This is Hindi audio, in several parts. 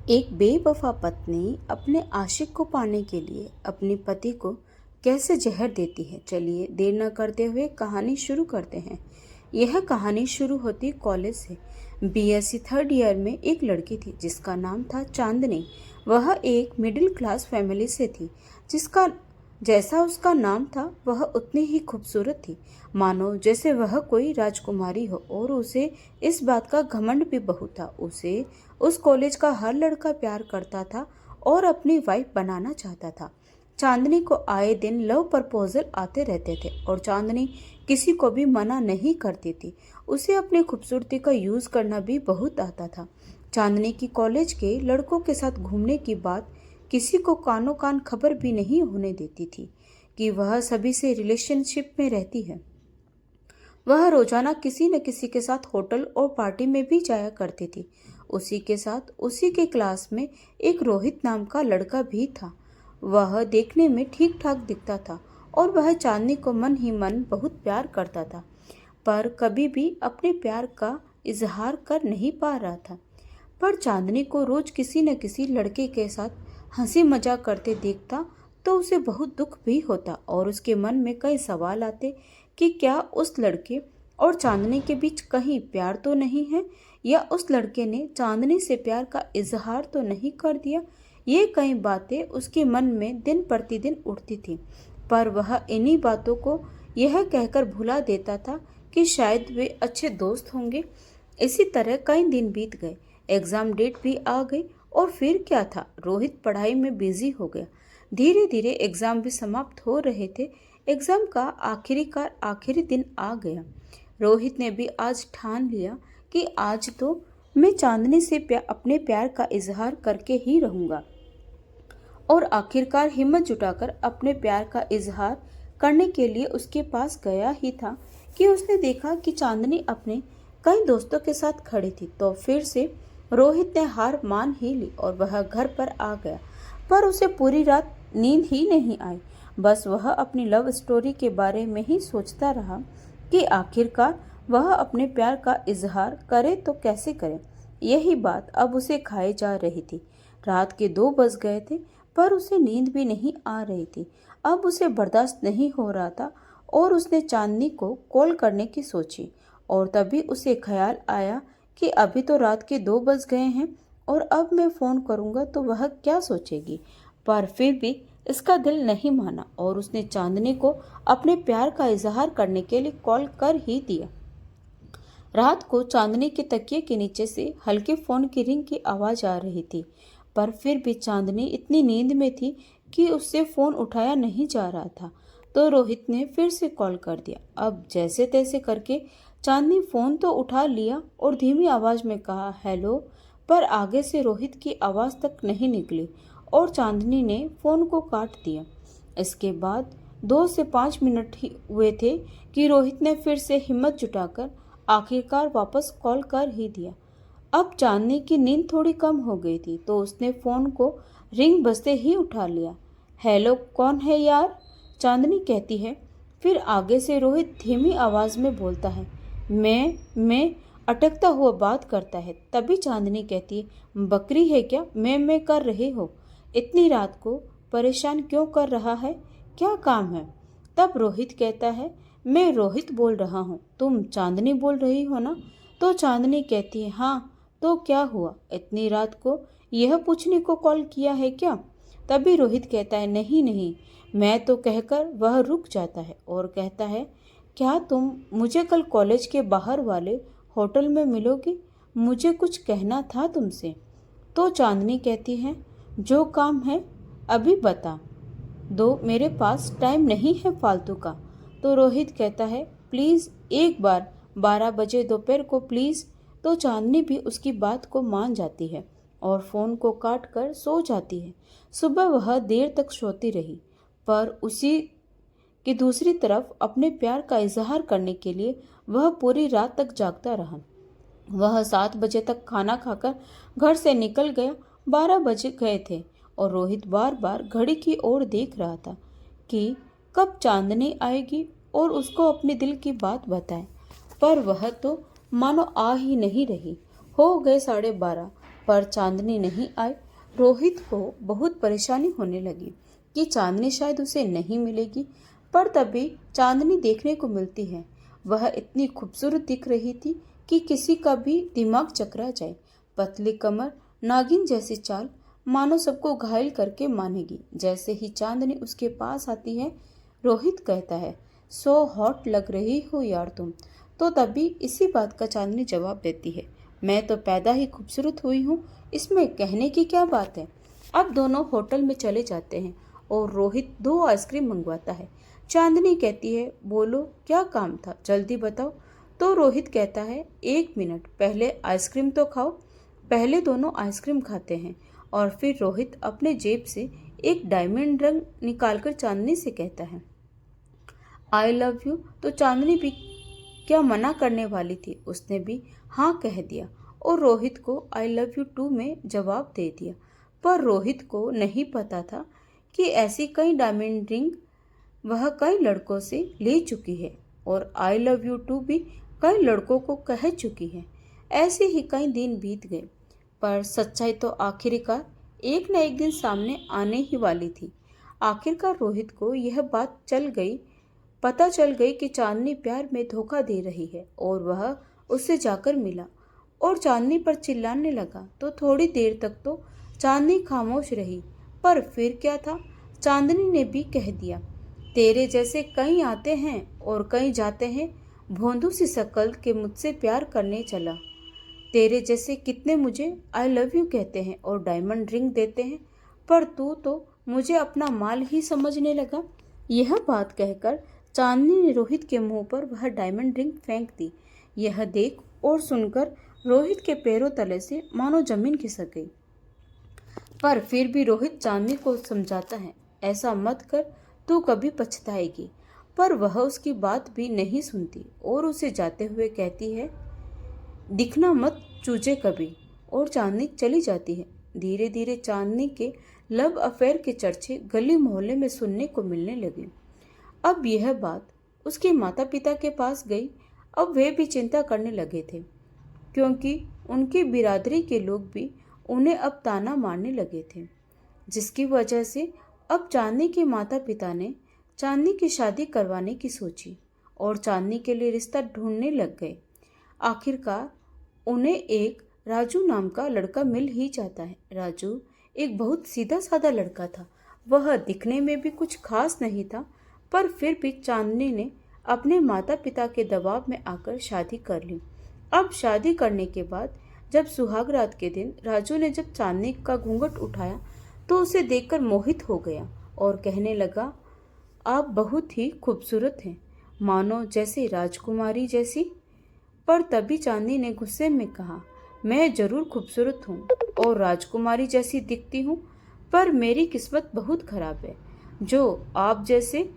एक बेवफा पत्नी अपने आशिक को पाने के लिए अपने पति को कैसे जहर देती है। चलिए देर न करते हुए कहानी शुरू करते हैं। यह कहानी शुरू होती कॉलेज से। बीएससी थर्ड ईयर में एक लड़की थी जिसका नाम था चांदनी। वह एक मिडिल क्लास फैमिली से थी। जिसका जैसा उसका नाम था वह उतनी ही खूबसूरत थी, मानो जैसे वह कोई राजकुमारी हो। और उसे इस बात का घमंड भी बहुत था। उसे उस कॉलेज का हर लड़का प्यार करता था और अपनी वाइफ बनाना चाहता था। चांदनी को आए दिन लव प्रपोजल आते रहते थे और चांदनी किसी को भी मना नहीं करती थी। उसे अपनी खूबसूरती का यूज करना भी बहुत आता था। चांदनी की कॉलेज के लड़कों के साथ घूमने की बात किसी को कानों कान खबर भी नहीं होने देती थी कि वह सभी से रिलेशनशिप में रहती है। वह रोजाना किसी न किसी के साथ होटल और पार्टी में भी जाया करती थी। उसी के साथ उसी के क्लास में एक रोहित नाम का लड़का भी था। वह देखने में ठीक ठाक दिखता था और वह चांदनी को मन ही मन बहुत प्यार करता था, पर कभी भी अपने प्यार का इजहार कर नहीं पा रहा था। पर चांदनी को रोज किसी न किसी लड़के के साथ हंसी मजाक करते देखता तो उसे बहुत दुख भी होता और उसके मन में कई सवाल आते कि क्या उस लड़के और चांदनी के बीच कहीं प्यार तो नहीं है, या उस लड़के ने चांदनी से प्यार का इजहार तो नहीं कर दिया। ये कई बातें उसके मन में दिन प्रतिदिन उठती थी, पर वह इन्हीं बातों को यह कहकर भुला देता था कि शायद वे अच्छे दोस्त होंगे। इसी तरह कई दिन बीत गए। एग्जाम डेट भी आ गई और फिर क्या था, रोहित पढ़ाई में बिजी हो गया। धीरे धीरे एग्जाम भी समाप्त हो रहे थे। एग्जाम का आखिरी दिन आ गया। रोहित ने भी आज ठान लिया कि आज तो मैं चांदनी से अपने प्यार का इजहार करके ही रहूंगा। और आखिरकार हिम्मत जुटाकर अपने प्यार का इजहार करने के लिए उसके पास गया ही था कि उसने देखा कि चांदनी अपने कई दोस्तों के साथ खड़ी थी। तो फिर से रोहित ने हार मान ही ली और वह घर पर आ गया। पर उसे पूरी रात नींद ही नहीं आई। बस वह अपनी लव स्टोरी के बारे में ही सोचता रहा कि आखिरकार वह अपने प्यार का इजहार करे तो कैसे करे। यही बात अब उसे खाए जा रही थी। रात के 2 बज गए थे, पर उसे नींद भी नहीं आ रही थी। अब उसे बर्दाश्त नहीं हो रहा था और उसने चांदनी को कॉल करने की सोची। और तभी उसे ख्याल आया कि अभी तो रात के 2 बज गए हैं और अब मैं फ़ोन करूंगा तो वह क्या सोचेगी। पर फिर भी इसका दिल नहीं माना और उसने चांदनी को अपने प्यार का इजहार करने के लिए कॉल कर ही दिया। रात को चांदनी के तकिए के नीचे से हल्के फोन की रिंग की आवाज आ रही थी, पर फिर भी चांदनी इतनी नींद में थी कि उससे फोन उठाया नहीं जा रहा था। तो रोहित ने फिर से कॉल कर दिया। अब जैसे तैसे करके चांदनी फोन तो उठा लिया और धीमी आवाज में कहा, हेलो। पर आगे से रोहित की आवाज तक नहीं निकली और चांदनी ने फोन को काट दिया। इसके बाद 2 से 5 मिनट ही हुए थे कि रोहित ने फिर से हिम्मत जुटाकर आखिरकार वापस कॉल कर ही दिया। अब चांदनी की नींद थोड़ी कम हो गई थी तो उसने फोन को रिंग बजते ही उठा लिया। हेलो, कौन है यार? चांदनी कहती है। फिर आगे से रोहित धीमी आवाज में बोलता है, मैं अटकता हुआ बात करता है। तभी चांदनी कहती है, बकरी है क्या, मैं कर रहे हो? इतनी रात को परेशान क्यों कर रहा है? क्या काम है? तब रोहित कहता है, मैं रोहित बोल रहा हूँ, तुम चांदनी बोल रही हो ना? तो चांदनी कहती है, हाँ। तो क्या हुआ, इतनी रात को यह पूछने को कॉल किया है क्या? तभी रोहित कहता है, नहीं नहीं, मैं तो कहकर वह रुक जाता है और कहता है, क्या तुम मुझे कल कॉलेज के बाहर वाले होटल में मिलोगी? मुझे कुछ कहना था तुमसे। तो चांदनी कहती है, जो काम है अभी बता दो, मेरे पास टाइम नहीं है फालतू का। तो रोहित कहता है, प्लीज़ एक बार 12 बजे दोपहर को प्लीज़। तो चांदनी भी उसकी बात को मान जाती है और फ़ोन को काट कर सो जाती है। सुबह वह देर तक सोती रही, पर उसी की दूसरी तरफ अपने प्यार का इजहार करने के लिए वह पूरी रात तक जागता रहा। वह 7 बजे तक खाना खाकर घर से निकल गया। 12 बज गए थे और रोहित बार बार घड़ी की ओर देख रहा था कि कब चांदनी आएगी और उसको अपने दिल की बात बताए। पर वह तो मानो आ ही नहीं रही। हो गए 12:30 पर चांदनी नहीं आई। रोहित को बहुत परेशानी होने लगी कि चांदनी शायद उसे नहीं मिलेगी, पर तभी चांदनी देखने को मिलती है। वह इतनी खूबसूरत दिख रही थी कि किसी का भी दिमाग चकरा जाए। पतली कमर, नागिन जैसी चाल, मानो सबको घायल करके मानेगी। जैसे ही चांदनी उसके पास आती है, रोहित कहता है, सो हॉट लग रही हो यार तुम। तो तभी इसी बात का चांदनी जवाब देती है, मैं तो पैदा ही खूबसूरत हुई हूँ, इसमें कहने की क्या बात है। अब दोनों होटल में चले जाते हैं और रोहित 2 आइसक्रीम मंगवाता है। चांदनी कहती है, बोलो क्या काम था, जल्दी बताओ। तो रोहित कहता है, 1 मिनट, पहले आइसक्रीम तो खाओ। पहले दोनों आइसक्रीम खाते हैं और फिर रोहित अपने जेब से एक डायमंड रिंग निकालकर चांदनी से कहता है, आई लव यू। तो चांदनी भी क्या मना करने वाली थी, उसने भी हाँ कह दिया और रोहित को आई लव यू टू में जवाब दे दिया। पर रोहित को नहीं पता था कि ऐसी कई डायमंड रिंग वह कई लड़कों से ले चुकी है और आई लव यू टू भी कई लड़कों को कह चुकी है। ऐसे ही कई दिन बीत गए, पर सच्चाई तो आखिरकार एक न एक दिन सामने आने ही वाली थी। आखिरकार रोहित को यह बात पता चल गई कि चांदनी प्यार में धोखा दे रही है और वह उससे जाकर मिला और चांदनी पर चिल्लाने लगा। तो थोड़ी देर तक तो चांदनी खामोश रही, पर फिर क्या था, चांदनी ने भी कह दिया, तेरे जैसे कई आते हैं और कई जाते हैं, भोंदू सी शकल के मुझसे प्यार करने चला। तेरे जैसे कितने मुझे आई लव यू कहते हैं और डायमंड रिंग देते हैं, पर तू तो मुझे अपना माल ही समझने लगा। यह बात कहकर चांदनी ने रोहित के मुंह पर वह डायमंड रिंग फेंक दी। यह देख और सुनकर रोहित के पैरों तले से मानो जमीन खिसक गई। पर फिर भी रोहित चांदनी को समझाता है, ऐसा मत कर, तू कभी पछताएगी। पर वह उसकी बात भी नहीं सुनती और उसे जाते हुए कहती है, दिखना मत चूजे कभी। और चांदनी चली जाती है। धीरे धीरे चांदनी के लव अफेयर के चर्चे गली मोहल्ले में सुनने को मिलने लगे। अब यह बात उसके माता पिता के पास गई। अब वे भी चिंता करने लगे थे, क्योंकि उनकी बिरादरी के लोग भी उन्हें अब ताना मारने लगे थे, जिसकी वजह से अब चांदनी के माता पिता ने चांदनी की शादी करवाने की सोची और चांदनी के लिए रिश्ता ढूंढने लग गए। आखिरकार उन्हें एक राजू नाम का लड़का मिल ही जाता है। राजू एक बहुत सीधा साधा लड़का था। वह दिखने में भी कुछ खास नहीं था, पर फिर भी चांदनी ने अपने माता पिता के दबाव में आकर शादी कर ली। अब शादी करने के बाद जब सुहाग रात के दिन राजू ने जब चांदनी का घूंघट उठाया तो उसे देखकर मोहित हो गया और कहने लगा, आप बहुत ही खूबसूरत हैं, मानो जैसे राजकुमारी जैसी। पर तभी चांदनी ने गुस्से में कहा, मैं जरूर खूबसूरत हूँ और राजकुमारी जैसी दिखती हूँ, पर मेरी किस्मत बहुत खराब है जो आप जैसे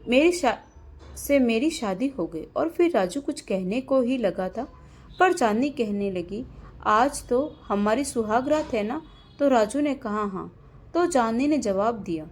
मेरी शादी हो गई। और फिर राजू कुछ कहने को ही लगा था, पर चांदनी कहने लगी, आज तो हमारी सुहाग रात है ना। तो राजू ने कहा, हाँ। तो चांदनी ने जवाब दिया,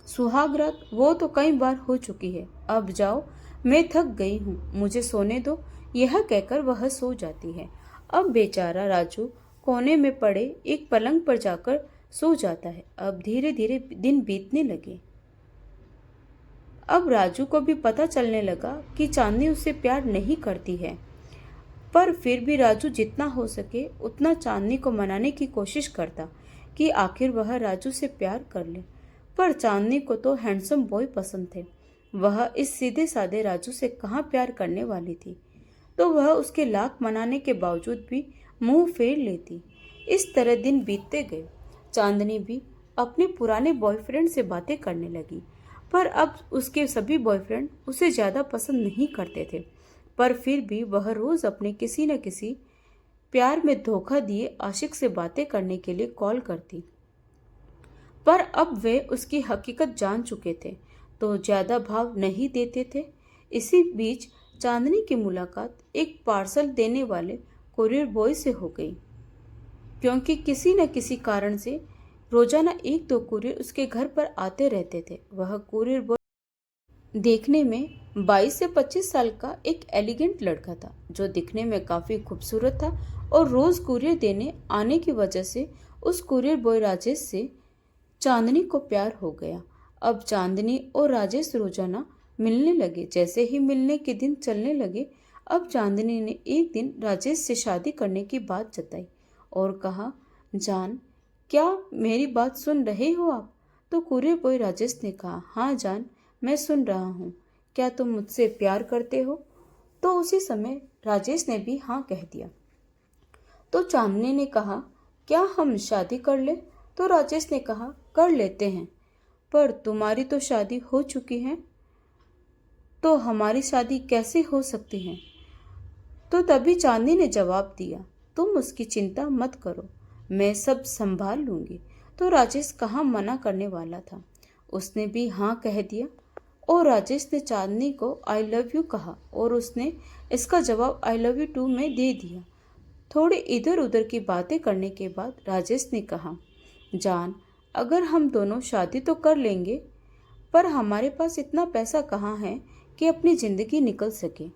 सुहाग रात वो तो कई बार हो चुकी है, अब जाओ, मैं थक गई हूँ, मुझे सोने दो। यह कहकर वह सो जाती है। अब बेचारा राजू कोने में पड़े एक पलंग पर जाकर सो जाता है। अब धीरे धीरे दिन बीतने लगे। अब राजू को भी पता चलने लगा कि चांदनी उससे प्यार नहीं करती है, पर फिर भी राजू जितना हो सके उतना चांदनी को मनाने की कोशिश करता कि आखिर वह राजू से प्यार कर ले। पर चांदनी को तो हैंडसम बॉय पसंद थे, वह इस सीधे साधे राजू से कहाँ प्यार करने वाली थी। तो वह उसके लाख मनाने के बावजूद भी मुंह फेर लेती। इस तरह दिन बीतते गए। चांदनी भी अपने पुराने बॉयफ्रेंड से बातें करने लगी, पर अब उसके सभी बॉयफ्रेंड उसे ज़्यादा पसंद नहीं करते थे। पर फिर भी वह रोज़ अपने किसी न किसी प्यार में धोखा दिए आशिक से बातें करने के लिए कॉल करती। पर अब वे उसकी हकीकत जान चुके थे तो ज़्यादा भाव नहीं देते थे। इसी बीच चांदनी की मुलाकात एक पार्सल देने वाले कुरियर बॉय से हो गई, क्योंकि किसी न किसी कारण से रोजाना 1-2 कुरियर उसके घर पर आते रहते थे। वह कुरियर बॉय देखने में 22 से 25 साल का एक एलिगेंट लड़का था, जो दिखने में काफ़ी खूबसूरत था और रोज कुरियर देने आने की वजह से उस कुरियर बॉय राजेश से चांदनी को प्यार हो गया। अब चांदनी और राजेश रोजाना मिलने लगे। जैसे ही मिलने के दिन चलने लगे, अब चांदनी ने एक दिन राजेश से शादी करने की बात जताई और कहा, जान, क्या मेरी बात सुन रहे हो आप? तो कुरियर बॉय राजेश ने कहा, हाँ जान, मैं सुन रहा हूँ। क्या तुम मुझसे प्यार करते हो? तो उसी समय राजेश ने भी हाँ कह दिया। तो चांदनी ने कहा, क्या हम शादी कर ले? तो राजेश ने कहा, कर लेते हैं, पर तुम्हारी तो शादी हो चुकी है, तो हमारी शादी कैसे हो सकती है? तो तभी चांदनी ने जवाब दिया, तुम उसकी चिंता मत करो, मैं सब संभाल लूंगी। तो राजेश कहाँ मना करने वाला था, उसने भी हाँ कह दिया और राजेश ने चांदनी को आई लव यू कहा और उसने इसका जवाब आई लव यू टू में दे दिया। थोड़ी इधर उधर की बातें करने के बाद राजेश ने कहा, जान, अगर हम दोनों शादी तो कर लेंगे, पर हमारे पास इतना पैसा कहाँ है कि अपनी जिंदगी निकल सके।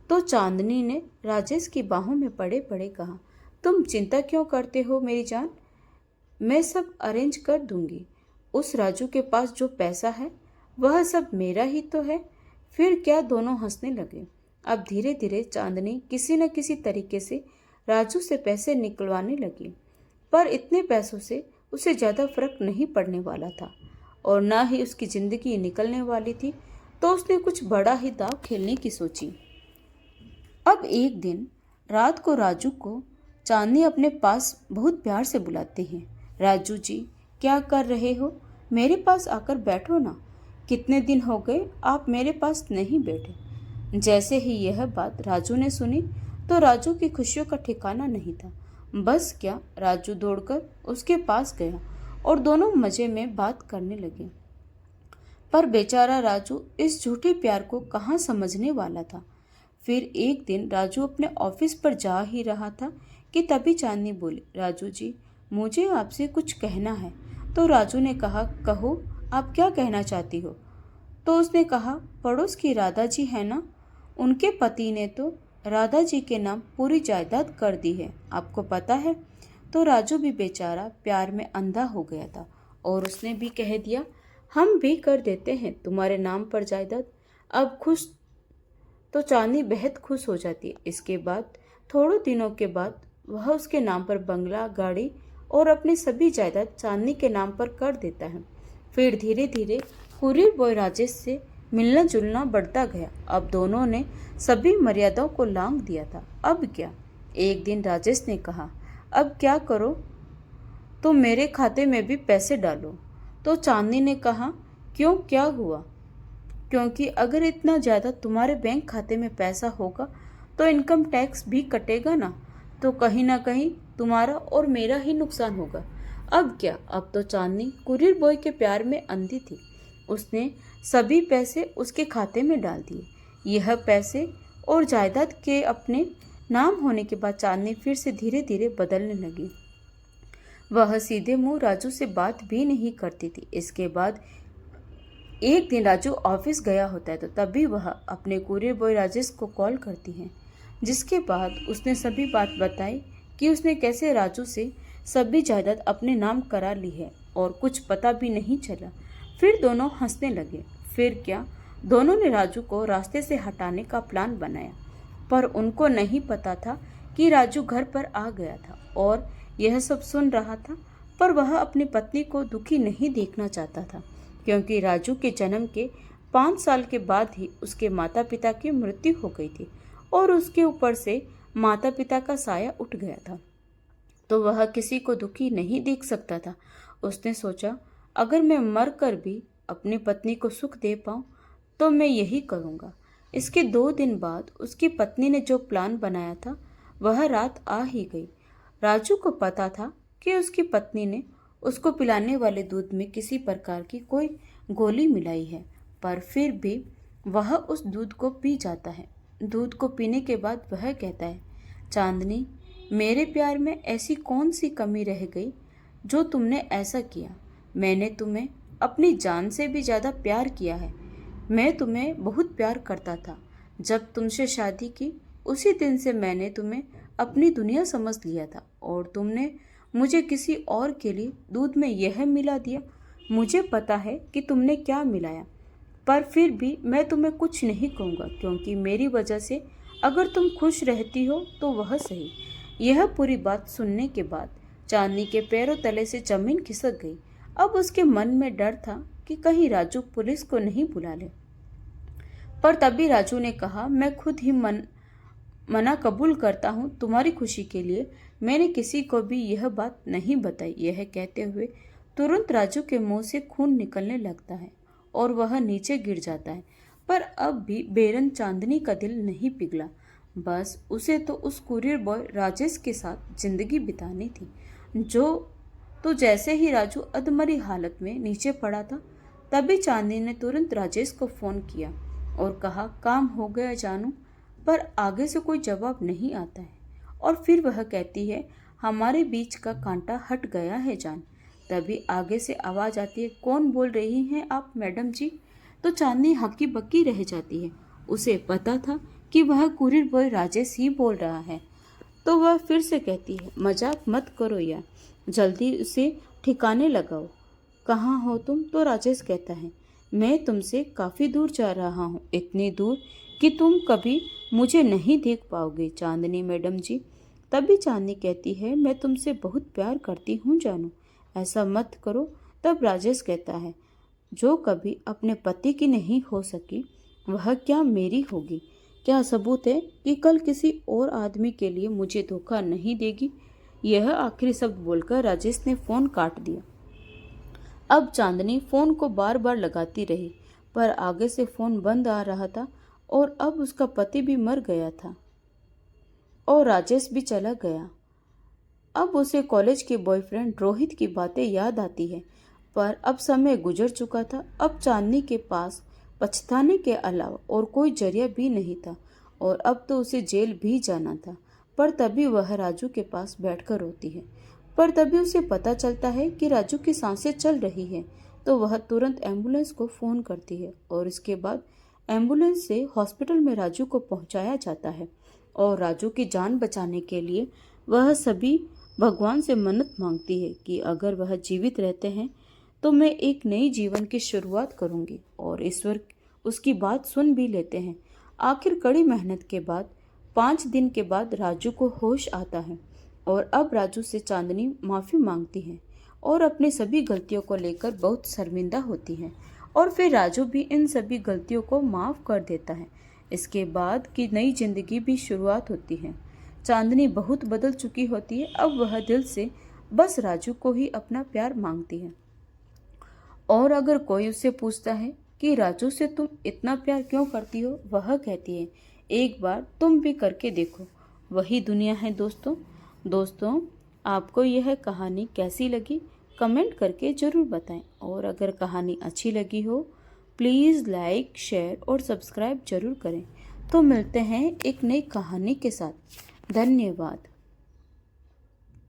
तो चांदनी ने राजेश की बाहों में पड़े पड़े कहा, तुम चिंता क्यों करते हो मेरी जान, मैं सब अरेंज कर दूंगी। उस राजू के पास जो पैसा है वह सब मेरा ही तो है। फिर क्या, दोनों हंसने लगे। अब धीरे धीरे चांदनी किसी न किसी तरीके से राजू से पैसे निकलवाने लगी, पर इतने पैसों से उसे ज़्यादा फर्क नहीं पड़ने वाला था और ना ही उसकी ज़िंदगी निकलने वाली थी। तो उसने कुछ बड़ा ही दांव खेलने की सोची। अब एक दिन रात को राजू को चांदनी अपने पास बहुत प्यार से बुलाती है। राजू जी, क्या कर रहे हो? मेरे पास आकर बैठो ना, कितने दिन हो गए आप मेरे पास नहीं बैठे। जैसे ही यह बात राजू ने सुनी तो राजू की खुशियों का ठिकाना नहीं था। बस क्या, राजू दौड़कर उसके पास गया और दोनों मजे में बात करने लगे। पर बेचारा राजू इस झूठे प्यार को कहाँ समझने वाला था। फिर एक दिन राजू अपने ऑफिस पर जा ही रहा था कि तभी चांदनी बोली, राजू जी, मुझे आपसे कुछ कहना है। तो राजू ने कहा, कहो, आप क्या कहना चाहती हो? तो उसने कहा, पड़ोस की राधा जी है ना, उनके पति ने तो राधा जी के नाम पूरी जायदाद कर दी है, आपको पता है? तो राजू भी बेचारा प्यार में अंधा हो गया था और उसने भी कह दिया, हम भी कर देते हैं तुम्हारे नाम पर जायदाद। अब खुश तो चांदनी बेहद खुश हो जाती है। इसके बाद थोड़े दिनों के बाद वह उसके नाम पर बंगला, गाड़ी और अपनी सभी जायदाद चांदनी के नाम पर कर देता है। फिर धीरे धीरे कुरियर बॉय राजेश से मिलना जुलना बढ़ता गया। अब दोनों ने सभी मर्यादाओं को लांघ दिया था। अब क्या, एक दिन राजेश ने कहा, अब क्या करो, तो मेरे खाते में भी पैसे डालो। तो चांदनी ने कहा, क्यों, क्या हुआ? क्योंकि अगर इतना ज़्यादा तुम्हारे बैंक खाते में पैसा होगा तो इनकम टैक्स भी कटेगा ना, तो कहीं ना कहीं तुम्हारा और मेरा ही नुकसान होगा। अब क्या, अब तो चांदनी कुरियर बॉय के प्यार में अंधी थी। उसने सभी पैसे उसके खाते में डाल दिए। यह पैसे और जायदाद के अपने नाम होने के बाद चांदनी फिर से धीरे धीरे बदलने लगी। वह सीधे मुंह राजू से बात भी नहीं करती थी। इसके बाद एक दिन राजू ऑफिस गया होता है तो तभी वह अपने कुरियर बॉय राजेश को कॉल करती है, जिसके बाद उसने सभी बात बताई कि उसने कैसे राजू से सभी जायदाद अपने नाम करा ली है और कुछ पता भी नहीं चला। फिर दोनों हंसने लगे। फिर क्या, दोनों ने राजू को रास्ते से हटाने का प्लान बनाया, पर उनको नहीं पता था कि राजू घर पर आ गया था और यह सब सुन रहा था। पर वह अपनी पत्नी को दुखी नहीं देखना चाहता था, क्योंकि राजू के जन्म के 5 साल के बाद ही उसके माता पिता की मृत्यु हो गई थी और उसके ऊपर से माता पिता का साया उठ गया था। तो वह किसी को दुखी नहीं देख सकता था। उसने सोचा, अगर मैं मर कर भी अपनी पत्नी को सुख दे पाऊँ तो मैं यही करूँगा। इसके 2 दिन बाद उसकी पत्नी ने जो प्लान बनाया था वह रात आ ही गई। राजू को पता था कि उसकी पत्नी ने उसको पिलाने वाले दूध में किसी प्रकार की कोई गोली मिलाई है, पर फिर भी वह उस दूध को पी जाता है। दूध को पीने के बाद वह कहता है, चांदनी, मेरे प्यार में ऐसी कौन सी कमी रह गई जो तुमने ऐसा किया? मैंने तुम्हें अपनी जान से भी ज़्यादा प्यार किया है। मैं तुम्हें बहुत प्यार करता था। जब तुमसे शादी की उसी दिन से मैंने तुम्हें अपनी दुनिया समझ लिया था और तुमने मुझे किसी और के लिए दूध में यह मिला दिया। मुझे पता है कि तुमने क्या मिलाया, पर फिर भी मैं तुम्हें कुछ नहीं कहूँगा, क्योंकि मेरी वजह से अगर तुम खुश रहती हो तो वह सही। यह पूरी बात सुनने के बाद चांदनी के पैरों तले से जमीन खिसक गई। अब उसके मन में डर था कि कहीं राजू पुलिस को नहीं बुला ले। पर तभी राजू ने कहा, मैं खुद ही मना कबूल करता हूँ तुम्हारी खुशी के लिए। मैंने किसी को भी यह बात नहीं बताई। यह कहते हुए तुरंत राजू के मुंह से खून निकलने लगता है और वह नीचे गिर जाता है। पर अब भी बेरन चांदनी का दिल नहीं पिघला। बस उसे तो उस कुरियर बॉय राजेश के साथ जिंदगी बितानी थी। तो जैसे ही राजू अधमरी हालत में नीचे पड़ा था, तभी चांदनी ने तुरंत राजेश को फोन किया और कहा, काम हो गया जानू। पर आगे से कोई जवाब नहीं आता है और फिर वह कहती है, हमारे बीच का कांटा हट गया है जान। तभी आगे से आवाज आती है, कौन बोल रही हैं आप मैडम जी? तो चांदनी हक्की बक्की रह जाती है। उसे पता था कि वह कुरियर बॉय राजेश ही बोल रहा है। तो वह फिर से कहती है, मजाक मत करो यार, जल्दी उसे ठिकाने लगाओ। कहाँ हो तुम? तो राजेश कहता है, मैं तुमसे काफ़ी दूर जा रहा हूँ, इतनी दूर कि तुम कभी मुझे नहीं देख पाओगे चांदनी मैडम जी। तभी चांदनी कहती है, मैं तुमसे बहुत प्यार करती हूँ जानू, ऐसा मत करो। तब राजेश कहता है, जो कभी अपने पति की नहीं हो सकी वह क्या मेरी होगी? क्या सबूत है कि कल किसी और आदमी के लिए मुझे धोखा नहीं देगी? यह आखिरी शब्द बोलकर राजेश ने फोन काट दिया। अब चांदनी फोन को बार बार लगाती रही, पर आगे से फोन बंद आ रहा था और अब उसका पति भी मर गया था और राजेश भी चला गया। अब उसे कॉलेज के बॉयफ्रेंड रोहित की बातें याद आती है, पर अब समय गुजर चुका था। अब चांदनी के पास पछताने के अलावा और कोई जरिया भी नहीं था और अब तो उसे जेल भी जाना था। पर तभी वह राजू के पास बैठकर रोती है। पर तभी उसे पता चलता है कि राजू की सांसें चल रही है। तो वह तुरंत एम्बुलेंस को फ़ोन करती है और इसके बाद एम्बुलेंस से हॉस्पिटल में राजू को पहुंचाया जाता है और राजू की जान बचाने के लिए वह सभी भगवान से मन्नत मांगती है कि अगर वह जीवित रहते हैं तो मैं एक नई जीवन की शुरुआत करूंगी। और ईश्वर उसकी बात सुन भी लेते हैं। आखिर कड़ी मेहनत के बाद 5 दिन के बाद राजू को होश आता है और अब राजू से चांदनी माफ़ी मांगती है और अपनी सभी गलतियों को लेकर बहुत शर्मिंदा होती है और फिर राजू भी इन सभी गलतियों को माफ़ कर देता है। इसके बाद की नई जिंदगी भी शुरुआत होती है। चांदनी बहुत बदल चुकी होती है। अब वह दिल से बस राजू को ही अपना प्यार मांगती है। और अगर कोई उससे पूछता है कि राजू से तुम इतना प्यार क्यों करती हो, वह कहती है, एक बार तुम भी करके देखो, वही दुनिया है दोस्तों। आपको यह कहानी कैसी लगी कमेंट करके ज़रूर बताएं और अगर कहानी अच्छी लगी हो प्लीज़ लाइक शेयर और सब्सक्राइब ज़रूर करें। तो मिलते हैं एक नई कहानी के साथ। धन्यवाद।